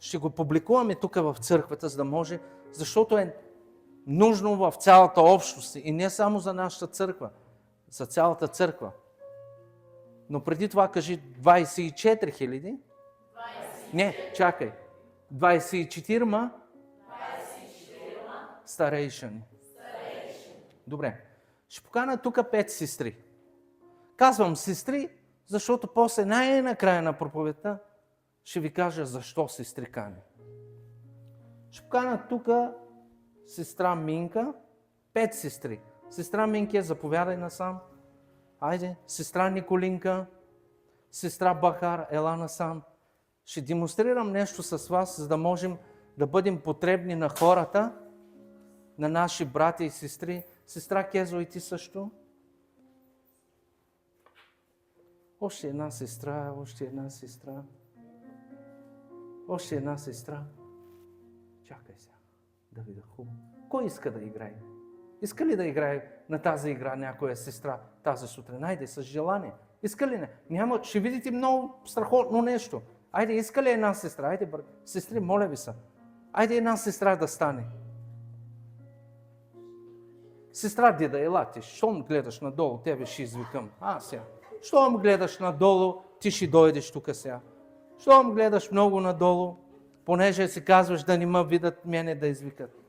ще го публикуваме тук в църквата, за да може, защото е нужно в цялата общност и не само за нашата църква, за цялата църква. Но преди това кажи 24 хиляди. Не, чакай. 24 старейшини. Добре. Ще покана тук 5 сестри. Казвам сестри, защото после най-накрая на проповедта ще ви кажа защо сестри кани. Ще покана тук сестра Минка, 5 сестри. Сестра Минка, заповядай насам. Айде, сестра Николинка, сестра Бахар, ела насам. Ще демонстрирам нещо с вас, за да можем да бъдем потребни на хората, на наши брати и сестри. Сестра Кезо, и ти също. Още една сестра, още една сестра. Още една сестра. Чакай сега, да видя хубаво. Кой иска да играе? Иска ли да играе на тази игра някоя сестра тази сутрин? Айде, с желание. Иска ли не? Няма, ще видите много страхотно нещо. Айде, иска ли една сестра? Айде, сестри, моля ви се. Айде една сестра да стане. Сестра Дида, ела ти, щом гледаш надолу, тебе ще извикам. Сега. Щом гледаш надолу, ти ще дойдеш тук сега. Щом гледаш много надолу, понеже си казваш да не ме видят мене да извикат.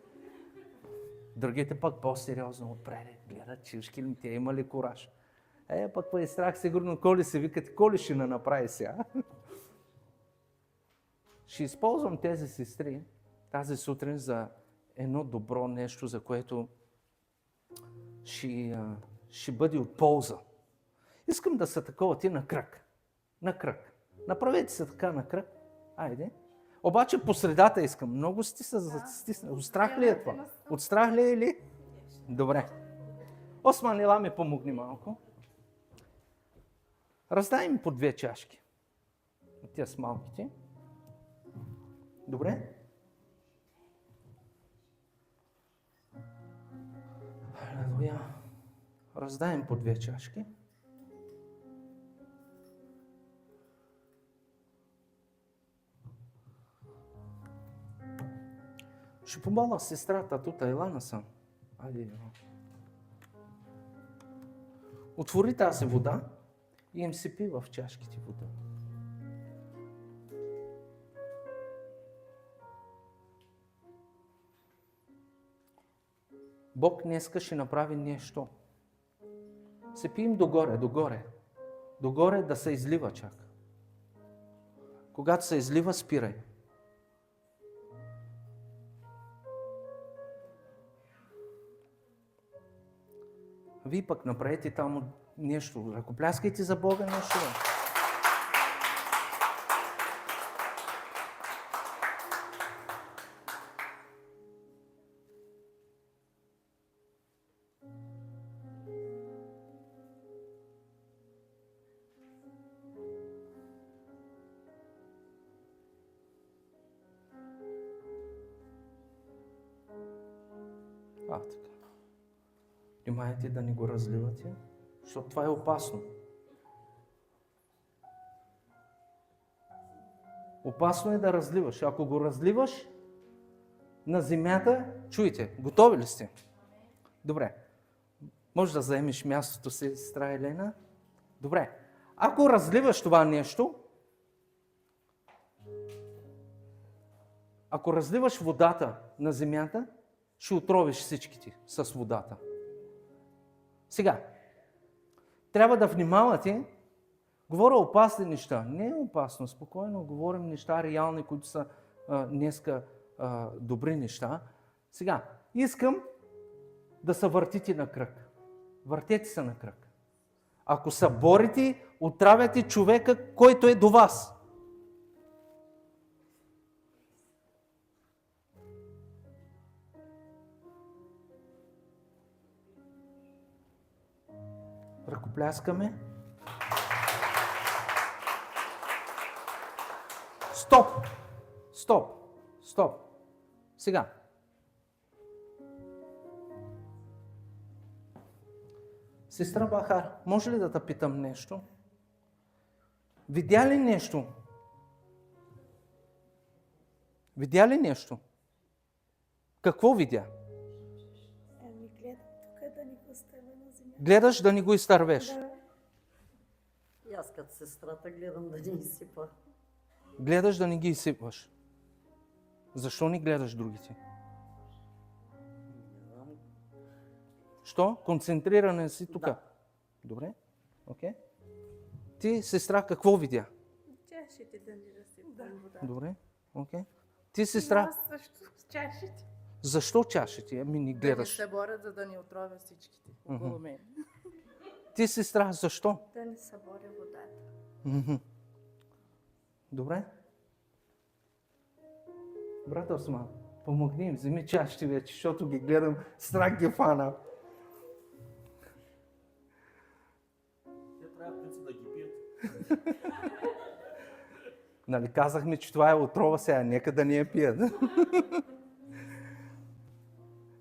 Другите пък по-сериозно отпреде, гледат чившки ли те, има ли кураж. Пък е страх сигурно, коли се викат, коли ще направи сега. Ще използвам тези сестри тази сутрин за едно добро нещо, за което ще бъде от полза. Искам да са такова ти на кръг. На кръг. Направете се така на кръг. Айде. Обаче по средата искам. Много стисна. От страх ли е това? От страх ли е ли? Добре. Осман, ела ми помогни малко. Раздай ми по 2 чашки. Тя с малките. Добре? Алелуя. Раздай ми по 2 чашки. Ще помоля сестрата тук, ела насам. Айде. Отвори тази вода и им сипи в чашките вода. Бог днеска ще направи нещо. Сипи им догоре, догоре. Догоре да се излива чак. Когато се излива, спирай. Вие пък направете там нещо. Ръкопляскайте за Бога нещо. Така. Внимайте да не го разливате, защото това е опасно. Опасно е да разливаш. Ако го разливаш на земята, чуйте, готови ли сте? Добре. Може да заемеш мястото си, сестра Елена? Добре. Ако разливаш това нещо, ако разливаш водата на земята, ще отровиш всичките с водата. Сега, трябва да внимавате, говоря опасни неща. Не е опасно, спокойно, говорим неща реални, които са днеска добри неща. Сега, искам да се въртите на кръг. Въртете се на кръг. Ако се борите, отравяте човека, който е до вас. Ръкопляскаме. Стоп! Стоп! Стоп! Сега. Сестра Бахар, може ли да те питам нещо? Видя ли нещо Видя ли нещо? Какво видя? Гледам тук да ни го оставя на земята. Гледаш да ни го изтървеш. Да. И аз като сестрата гледам да ни изсипа. Гледаш да не ги изсипваш. Защо не гледаш другите? Не знам. Що? Концентриране си тук. Да. Добре? Окей. Ти, сестра, какво видя? Чашите да ни разсипвам вода. Добре? Окей. Ти, сестра, Аз също с чашите. защо чашите? Ами ни Да ни гледаш. се борят, за да ни отровят всичките около мен. Ти, сестра, защо? Да не съборя водата. Мгм. Добре? Брат Осман, помогни им, вземи чашите вече, защото ги гледам, страх ги фана. Те трябва принцип да ги пият. Нали казахме, че това е отрова сега, нека да ни я пият.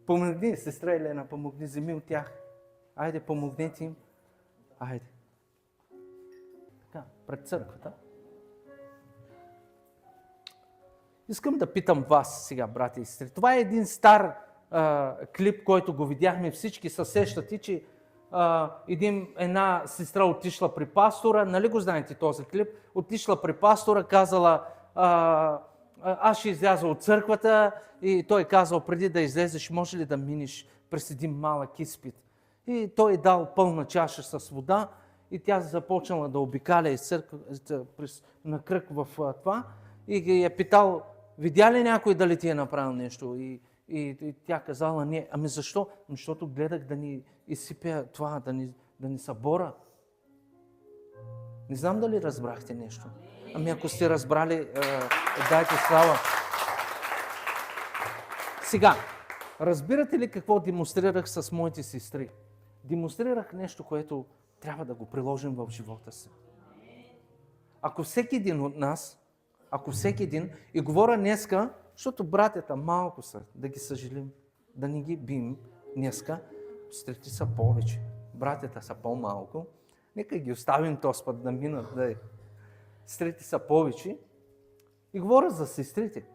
Помогни, сестра Елена, помогни, вземи от тях. Айде, помогнете им. Айде. Така, пред църквата. Искам да питам вас сега, брати и сестри. Това е един стар клип, който го видяхме всички. Се сещате, че една сестра отишла при пастора. Нали го знаете този клип? Отишла при пастора, казала, аз ще изляза от църквата, и той казал, преди да излезеш, може ли да минеш през един малък изпит? И той дал пълна чаша с вода и тя започнала да обикаля из църквата на кръг в това и ги е питал, видя ли някой дали ти е направил нещо? И тя казала, не. Ами защо? Защото гледах да ни изсипя това, да ни събора. Не знам дали разбрахте нещо. Ами ако сте разбрали, дайте слава. Сега, разбирате ли какво демонстрирах с моите сестри? Демонстрирах нещо, което трябва да го приложим в живота си. Ако всеки един от нас, и говоря днеска, защото братята малко са, да ги съжалим, да не ги бим днеска, сестрите са повече, братята са по-малко, нека ги оставим този път да минат, сестрите са повече. И говоря за сестрите,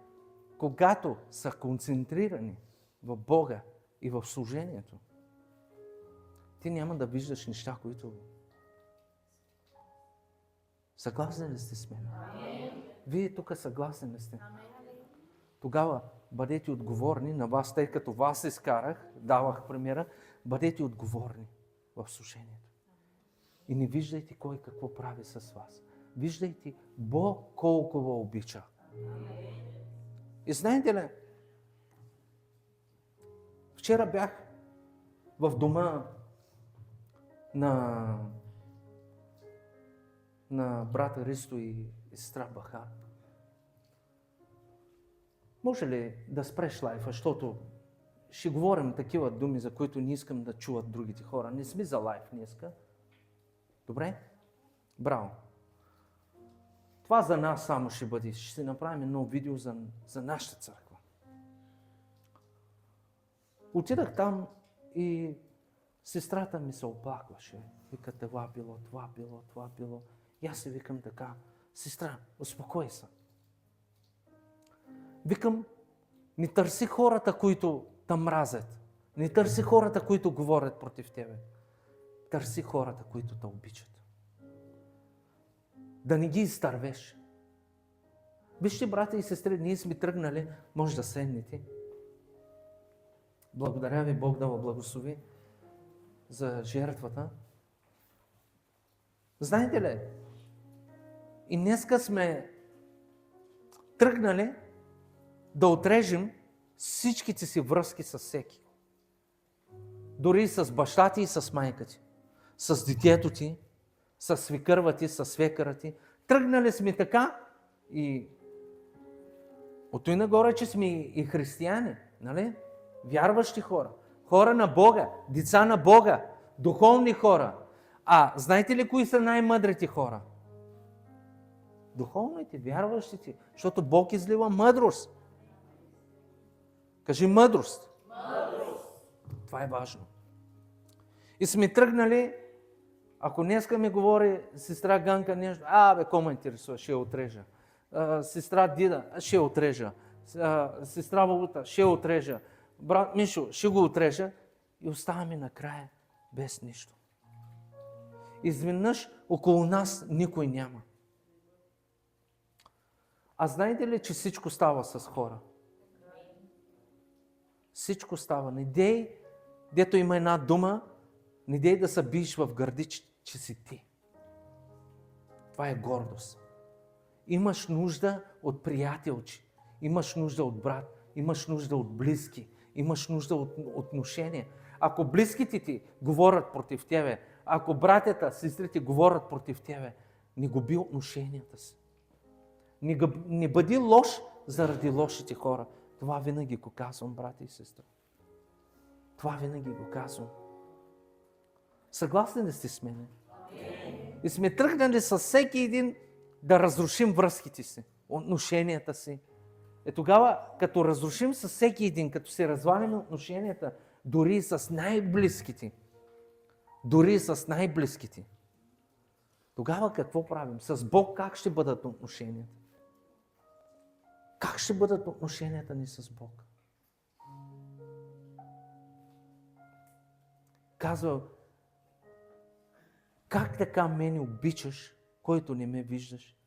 когато са концентрирани в Бога и в служението, ти няма да виждаш неща, които... Съгласни ли сте с мен? Вие тук съгласни ли сте? Тогава бъдете отговорни на вас, тъй като вас изкарах, давах примера, бъдете отговорни в служението. И не виждайте кой какво прави с вас. Виждайте Бог колко ви обича. И знаете ли, вчера бях в дома на брата Ристо и сестра Бахар. Може ли да спреш лайфа, защото ще говорим такива думи, за които не искам да чуват другите хора. Не сме за лайф днеска. Добре? Браво! Това за нас само ще бъде. Ще си направим едно видео за нашата църква. Отидах там и сестрата ми се оплакваше. Вика, това било. И аз си викам така, сестра, успокой се. Викам, не търси хората, които те мразят. Не търси хората, които говорят против тебе. Търси хората, които те обичат. Да не ги изтървеш. Вижте, брата и сестри, ние сме тръгнали, може да седнете. Благодаря ви, Бог да ви благослови за жертвата. Знаете ли, и днеска сме тръгнали да отрежем всичките си връзки с всеки. Дори с баща ти и с майка ти, с детето ти, с свекърва ти, с свекъра ти. Тръгнали сме така и от той нагоре, че сме и християни, нали? Вярващи хора, хора на Бога, деца на Бога, духовни хора. А знаете ли кои са най-мъдрите хора? Духовните, вярващите, защото Бог излива мъдрост. Кажи мъдрост. Мъдрост. Това е важно. И сме тръгнали, ако днеска ми говори сестра Ганка нещо, бе, кома интересува, ще я отрежа. Сестра Дида, ще я отрежа. сестра Валута ще отрежа, брат Мишо ще го отрежа и оставаме накрая без нищо. Изведнъж около нас никой няма. А знаете ли, че всичко става с хора? Всичко става. Не дей, дето има една дума, не дей да се биеш в гърди, че си ти. Това е гордост. Имаш нужда от приятелчи, имаш нужда от брат, имаш нужда от близки, имаш нужда от отношения. Ако близките ти говорят против тебе, ако братята, сестрите говорят против тебе, не губи отношенията си. Не бъди лош заради лошите хора. Това винаги го казвам, брати и сестри. Това винаги го казвам. Съгласни ли сте с мене? И сме тръгнали с всеки един да разрушим връзките си, отношенията си. Тогава, като разрушим с всеки един, като се развалим отношенията, дори и с най-близките, тогава какво правим? С Бог как ще бъдат отношенията? Как ще бъдат отношенията ни с Бог? Казва, как така мене обичаш, който не ме виждаш?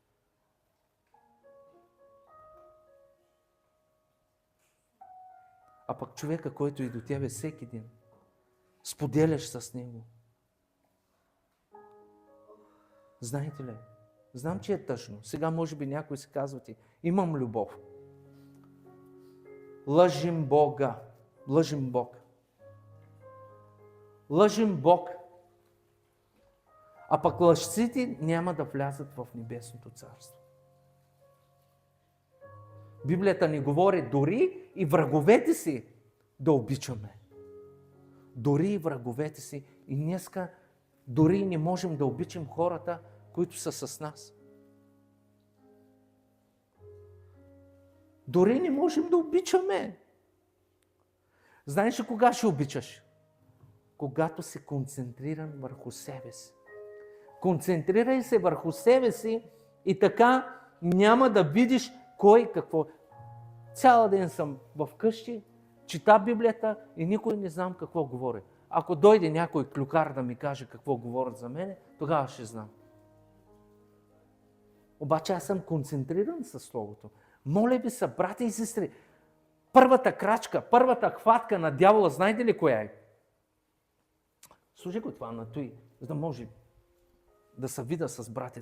А пък човека, който и до тебе всеки ден, споделяш с него. Знаете ли? Знам, че е тъжно. Сега може би някой си казвате, имам любов. Лъжим Бога. Лъжим Бог. Лъжим Бог. А пък лъжците няма да влязат в небесното царство. Библията ни говори дори и враговете си да обичаме. Дори и враговете си. И днеска дори не можем да обичам хората, които са с нас. Дори не можем да обичаме. Знаеш ли кога ще обичаш? Когато си концентриран върху себе си. Концентрирай се върху себе си и така няма да видиш кой какво. Цял ден съм в къщи, чита Библията и никой не знам какво говори. Ако дойде някой клюкар да ми каже какво говорят за мене, тогава ще знам. Обаче аз съм концентриран със Словото. Моля ви се, брати и сестри, първата крачка, първата хватка на дявола, знаете ли коя е? Служи го това на той, за да може да се видя с братята.